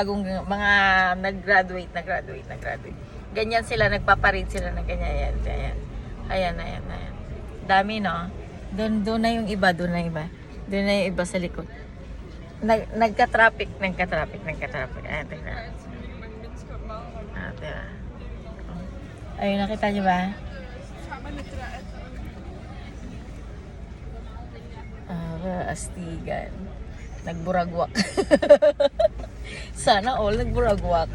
Bagong mga nag-graduate. Ganyan sila, nagpaparade sila ng ganyan. Ayan. Dami, no? Doon na yung iba, Doon na yung iba sa likod. Nagka-traffic. Ayan, tingnan. Ayun, nakita niyo ba? Astigan. Nagburagwak. Sana all nagburagwak.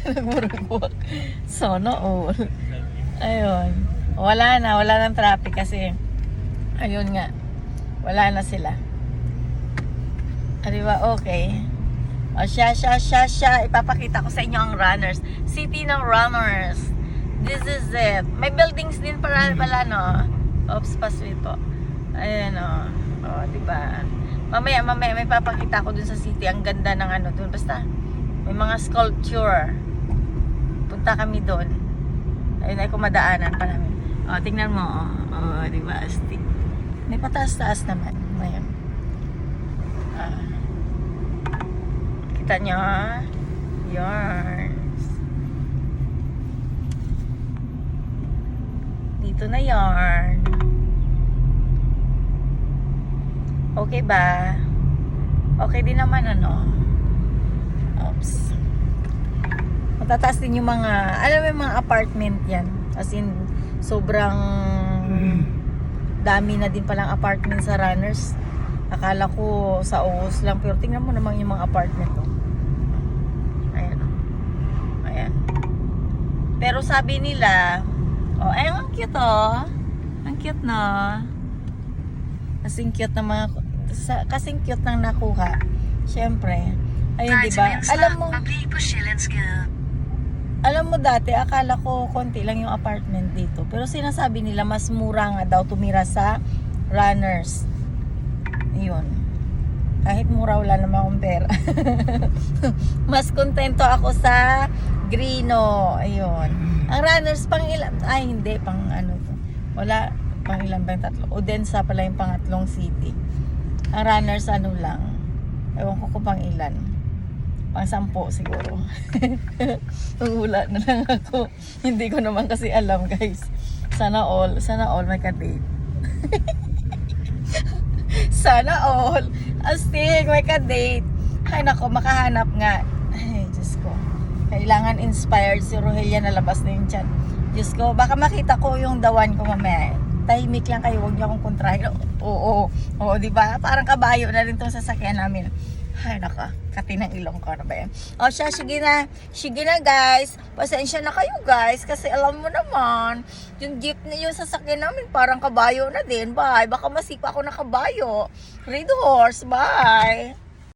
Nagburagwak. Sana all. Ayun. Wala ng traffic kasi ayun nga. Wala na sila. Diba? Okay. O siya. Ipapakita ko sa inyo ang runners. City ng runners. This is it. May buildings din pala, no? Oops, paswit po. Ayan, o. O, diba? Mamaya may papakita ko dun sa city. Ang ganda ng ano dun. Basta, may mga sculpture. Punta kami dun. Ayun ay kumadaanan pa namin. O, tingnan mo. O, diba? Astig. May pataas-taas naman. Ayan. Kita nyo? Yarns. Dito na yarn. Okay ba? Okay din naman, ano? Oops. Matataas din yung mga, alam mo yung mga apartment yan. As in, sobrang dami na din palang apartment sa runners. Akala ko sa OOS lang, pero tingnan mo naman yung mga apartment to. Ayan. Pero sabi nila, oh, ay, ang cute, oh. Ang cute, no? Kasing cute ng mga, kasing cute ng nakuha. Siyempre. Ayun, diba? Alam mo dati, akala ko konti lang yung apartment dito. Pero sinasabi nila, mas mura nga daw tumira sa runners. Yun. Kahit mura, wala naman akong pera. Mas kontento ako sa Grino. Ayun. Ang runners, pang ilan? Ay, hindi. Pang ano to. Wala. Pang ilan ba yung tatlo? Odense pala yung pangatlong city. Ang runners, ano lang. Ewan ko kung pang ilan. Pang 10 siguro. Wala na lang ako. Hindi ko naman kasi alam, guys. Sana all may ka-date. Sana all. Astig, may ka-date. Ay nako, makahanap nga. Ay, Diyos ko. Kailangan inspired si Rogelia na labas na yung chan. Diyos ko, baka makita ko yung dawan ko mamaya. Tahimik lang kayo, huwag niyo akong kontrahin. Oo, diba? Parang kabayo na rin itong sasakyan namin. Ay nako, kati ng ilong ko na ba yan? O siya, sige na guys. Pasensya na kayo guys, kasi alam mo naman, yung jeep na yung sasakyan namin parang kabayo na din. Bye, baka masipa ako na kabayo. Read horse, bye.